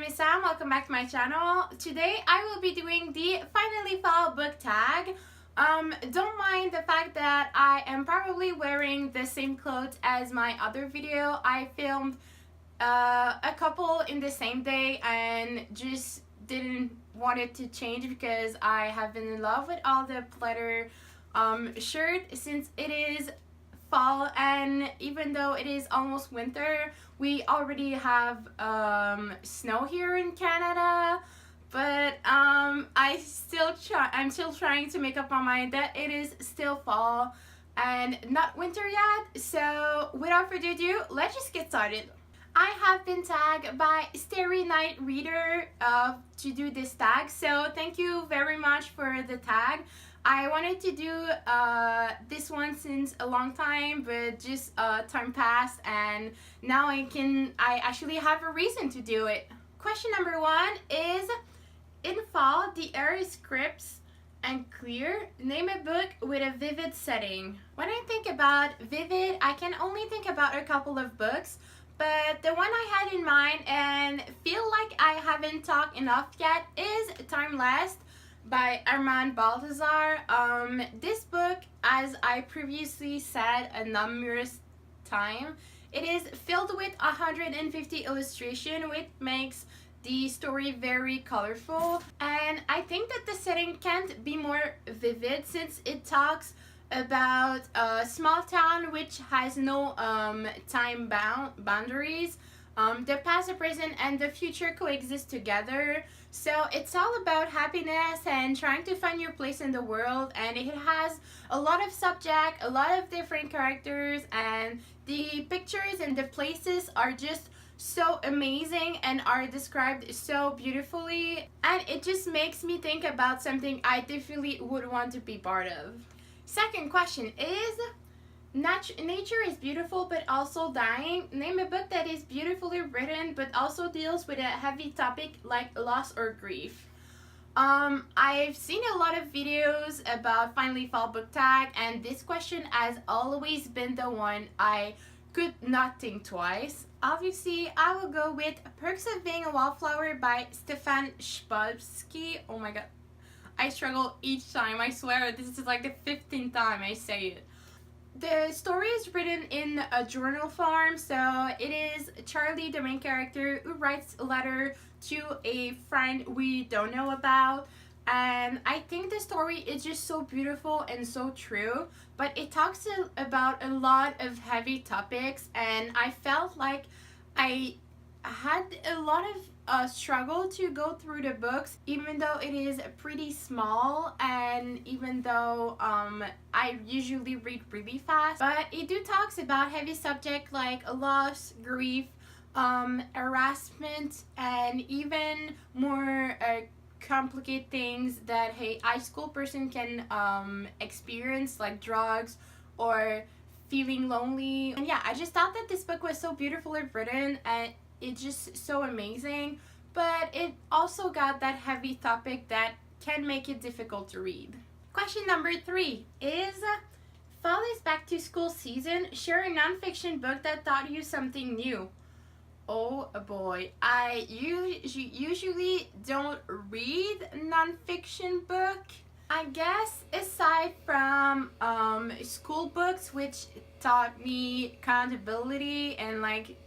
name is Sam. Welcome back to my channel. Today I will be doing the Finally Fall book tag. Don't mind the fact that I am probably wearing the same clothes as my other video. I filmed a couple in the same day and just didn't want it to change because I have been in love with all the pleather shirt since it is fall, and even though it is almost winter, we already have snow here in Canada, but I'm still trying to make up my mind that it is still fall and not winter yet. So without further ado, let's just get started. I have been tagged by Starry Night Reader to do this tag, so thank you very much for the tag. I wanted to do this one since a long time, but just time passed and now I actually have a reason to do it. Question number 1 is, in fall, the air is crisp and clear. Name a book with a vivid setting. When I think about vivid, I can only think about a couple of books, but the one I had in mind and feel like I haven't talked enough yet is Timeless by Armand Baltazar. This book, as I previously said a numerous time, it is filled with 150 illustrations, which makes the story very colorful, and I think that the setting can't be more vivid since it talks about a small town which has no time boundaries. The past, the present, and the future coexist together. So it's all about happiness and trying to find your place in the world, and it has a lot of subject, a lot of different characters, and the pictures and the places are just so amazing and are described so beautifully, and it just makes me think about something I definitely would want to be part of. Second question is, nature is beautiful but also dying. Name a book that is beautifully written but also deals with a heavy topic like loss or grief. I've seen a lot of videos about Finally Fall book tag, and this question has always been the one I could not think twice. Obviously, I will go with Perks of Being a Wallflower by Stefan Chbosky. Oh my god, I struggle each time. I swear this is like the 15th time I say it. The story is written in a journal form, so it is Charlie, the main character, who writes a letter to a friend we don't know about, and I think the story is just so beautiful and so true, but it talks about a lot of heavy topics, and I felt like I had a lot of struggle to go through the books, even though it is pretty small and even though I usually read really fast, but it do talks about heavy subject like loss, grief, harassment, and even more complicated things that a high school person can experience, like drugs or feeling lonely. And yeah, I just thought that this book was so beautifully written and it's just so amazing, but it also got that heavy topic that can make it difficult to read. Question number 3 is, fall is back to school season. Share a nonfiction book that taught you something new. Oh boy, I usually don't read nonfiction book. I guess aside from school books, which taught me accountability and like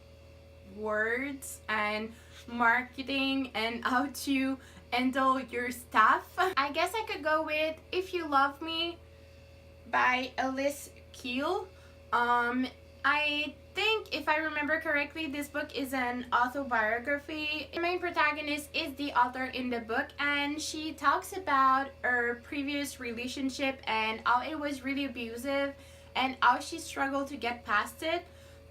words and marketing and how to handle your stuff, I guess I could go with If You Love Me by Alice Keel. I think, if I remember correctly, this book is an autobiography. The main protagonist is the author in the book, and she talks about her previous relationship and how it was really abusive and how she struggled to get past it.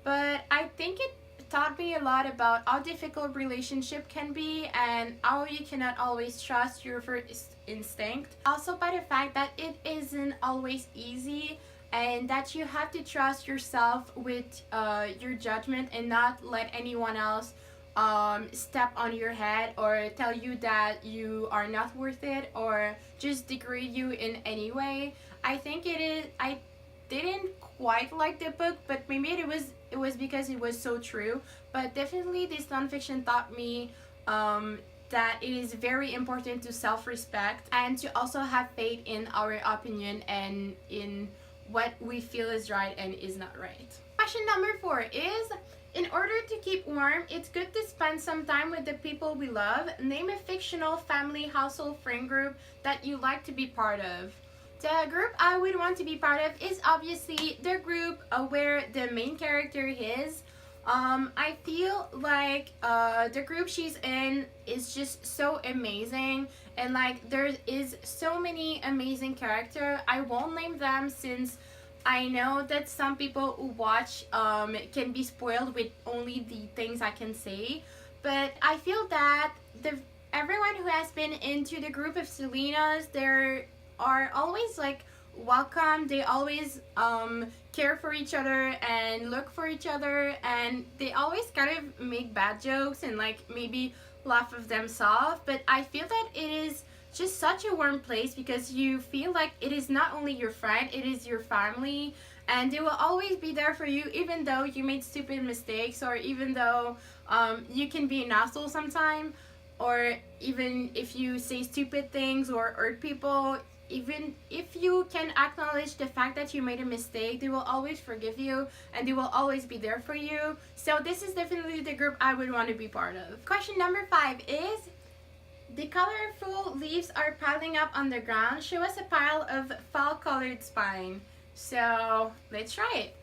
But I think it taught me a lot about how difficult relationship can be and how you cannot always trust your first instinct. Also by the fact that it isn't always easy and that you have to trust yourself with your judgment and not let anyone else step on your head or tell you that you are not worth it or just degrade you in any way. I think it is. I didn't quite like the book, but maybe it was because it was so true. But definitely this nonfiction taught me that it is very important to self-respect and to also have faith in our opinion and in what we feel is right and is not right. Question number 4 is, in order to keep warm, it's good to spend some time with the people we love. Name a fictional family, household, friend group that you like to be part of. The group I would want to be part of is obviously the group where the main character is. I feel like the group she's in is just so amazing, and like there is so many amazing characters. I won't name them since I know that some people who watch can be spoiled with only the things I can say, but I feel that the everyone who has been into the group of Selena's, there are always like welcome. They always care for each other and look for each other, and they always kind of make bad jokes and like maybe laugh of themselves. But I feel that it is just such a warm place because you feel like it is not only your friend, it is your family, and they will always be there for you even though you made stupid mistakes, or even though you can be an asshole sometime, or even if you say stupid things or hurt people. Even if you can acknowledge the fact that you made a mistake, they will always forgive you and they will always be there for you. So this is definitely the group I would want to be part of. Question number 5 is, the colorful leaves are piling up on the ground. Show us a pile of fall colored spine. So let's try it.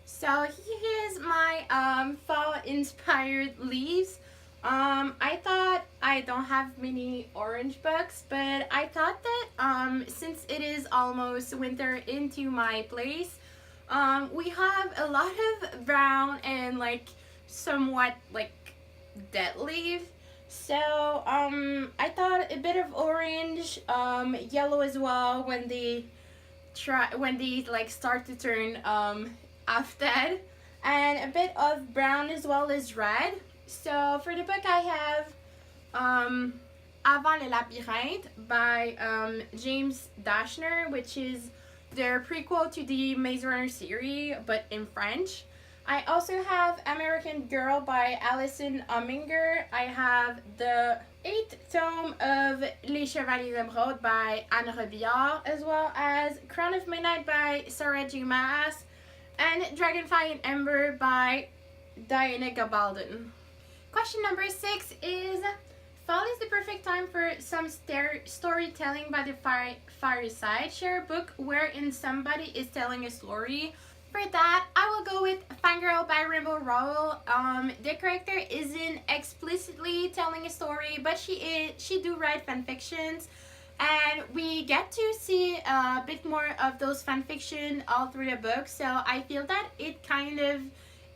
So here is my fall inspired leaves. I thought I don't have many orange books, but I thought that since it is almost winter into my place, we have a lot of brown and like somewhat like dead leaves. So I thought a bit of orange, yellow as well when they like start to turn half dead, and a bit of brown as well as red. So for the book I have Avant le Labyrinthe by James Dashner, which is the prequel to the Maze Runner series but in French. I also have American Girl by Alison Huminger. I have the 8th tome of Les Chevaliers d'Emeraude by Anne Robillard, as well as Crown of Midnight by Sarah J. Maas, and Dragonfly and Ember by Diana Gabaldon. Question number 6 is, fall is the perfect time for some storytelling by the fireside. Share a book wherein somebody is telling a story. For that, I will go with Fangirl by Rainbow Rowell. The character isn't explicitly telling a story, but she do write fan fictions, and we get to see a bit more of those fan fiction all through the book. So I feel that it kind of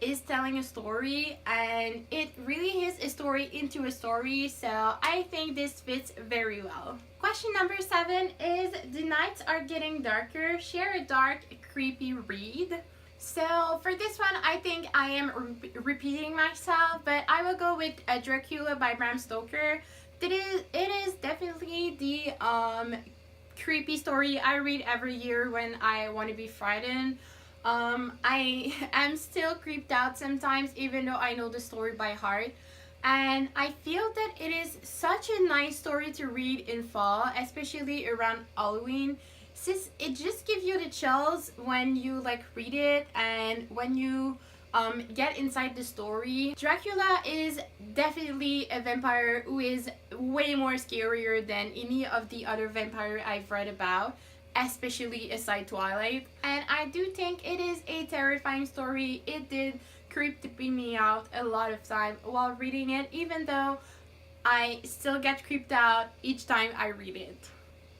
is telling a story, and it really is a story into a story. So I think this fits very well. Question number 7 is, the nights are getting darker. Share a dark, creepy read. So for this one, I think I am repeating myself, but I will go with Dracula by Bram Stoker. It is definitely the creepy story I read every year when I want to be frightened. I am still creeped out sometimes, even though I know the story by heart. And I feel that it is such a nice story to read in fall, especially around Halloween, since it just gives you the chills when you like read it and when you get inside the story. Dracula is definitely a vampire who is way more scarier than any of the other vampire I've read about, especially aside Twilight. And I do think it is a terrifying story. It did creep me out a lot of time while reading it, even though I still get creeped out each time I read it.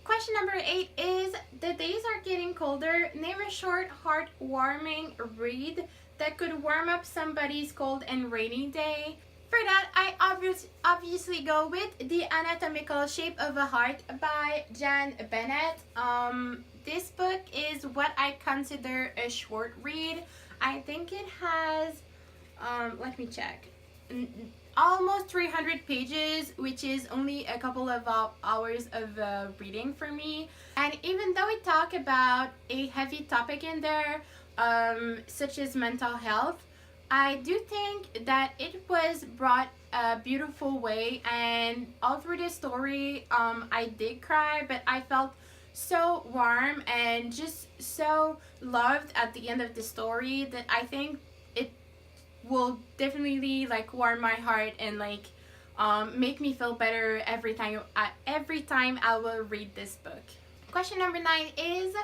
Question number 8 is, the days are getting colder. Name a short, heartwarming read that could warm up somebody's cold and rainy day. For that, I obviously go with The Anatomical Shape of a Heart by Jan Bennett. This book is what I consider a short read. I think it has, let me check. almost 300 pages, which is only a couple of hours of reading for me. And even though it talk about a heavy topic in there, such as mental health, I do think that it was brought a beautiful way, and all through the story, I did cry, but I felt so warm and just so loved at the end of the story that I think it will definitely like warm my heart and like make me feel better every time I will read this book. Question number 9 is,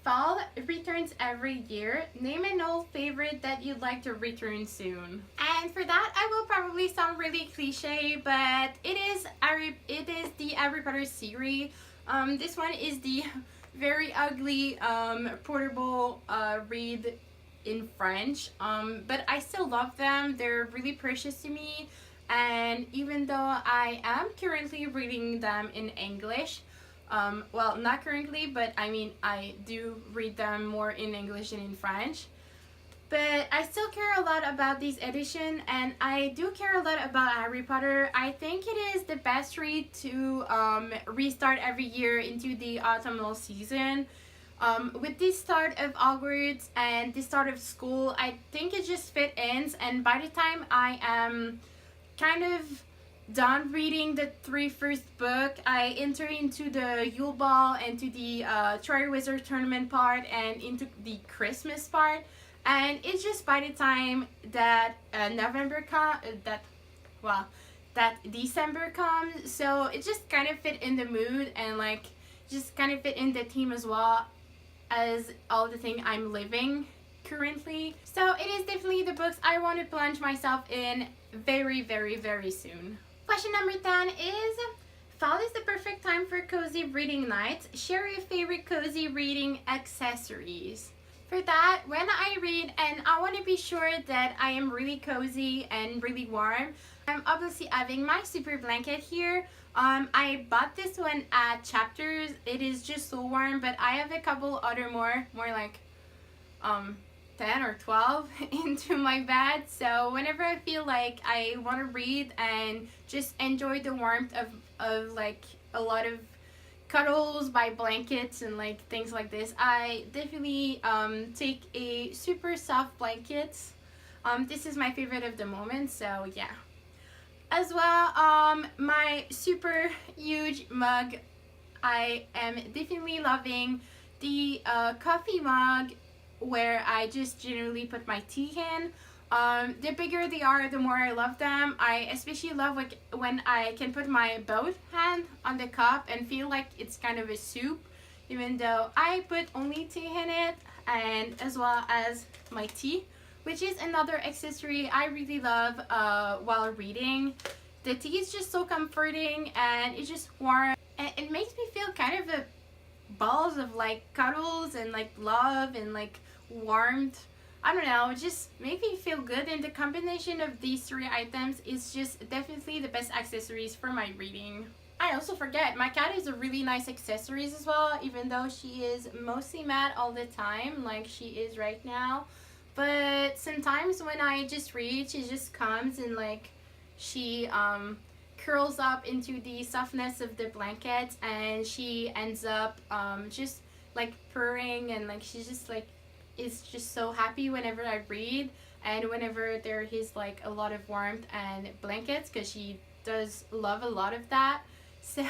fall returns every year. Name an old favorite that you'd like to return soon. And for that, I will probably sound really cliche, but it is the Harry Potter series. This one is the very ugly portable read in French, but I still love them. They're really precious to me, and even though I am currently reading them in English, well, not currently, but I mean I do read them more in English than in French, but I still care a lot about this edition, and I do care a lot about Harry Potter. I think it is the best read to restart every year into the autumnal season. With the start of Hogwarts and the start of school, I think it just fit in, and by the time I am kind of done reading the 3 first book, I enter into the Yule Ball, into the Triwizard Tournament part, and into the Christmas part. And it's just by the time that that December comes, so it just kind of fit in the mood and like just kind of fit in the theme as well as all the thing I'm living currently. So it is definitely the books I want to plunge myself in very, very, very soon. Question number 10 is, fall is the perfect time for cozy reading nights. Share your favorite cozy reading accessories. For that, when I read and I want to be sure that I am really cozy and really warm, I'm obviously having my super blanket here. I bought this one at Chapters. It is just so warm, but I have a couple other more like 10 or 12 into my bed. So whenever I feel like I want to read and just enjoy the warmth of like a lot of cuddles by blankets and like things like this, I definitely take a super soft blanket. This is my favorite of the moment, so yeah. As well, my super huge mug. I am definitely loving the coffee mug where I just generally put my tea in. The bigger they are, the more I love them. I especially love like when I can put my both hand on the cup and feel like it's kind of a soup, even though I put only tea in it, and as well as my tea, which is another accessory I really love while reading. The tea is just so comforting and it's just warm, and it makes me feel kind of a balls of like cuddles and like love and like warmth. I don't know, it just makes me feel good, and the combination of these 3 items is just definitely the best accessories for my reading. I also forget, my cat is a really nice accessories as well, even though she is mostly mad all the time like she is right now. But sometimes when I just read, she just comes and like she curls up into the softness of the blanket, and she ends up just like purring, and like she's just like is just so happy whenever I read and whenever there is like a lot of warmth and blankets, because she does love a lot of that. So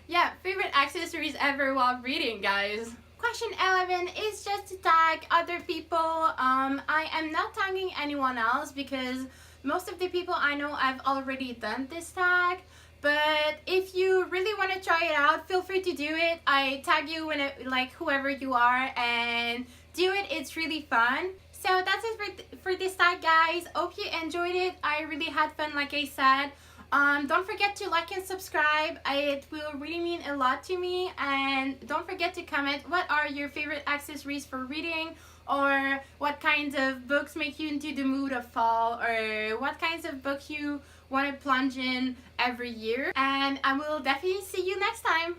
yeah, favorite accessories ever while reading, guys. Question 11 is just to tag other people. I am not tagging anyone else because most of the people I know have already done this tag. But if you really want to try it out, feel free to do it. I tag you when like whoever you are, and do it. It's really fun. So that's it for this tag, guys. Hope you enjoyed it. I really had fun, like I said. Don't forget to like and subscribe. It will really mean a lot to me. And don't forget to comment what are your favorite accessories for reading, or what kinds of books make you into the mood of fall, or what kinds of books you want to plunge in every year. And I will definitely see you next time.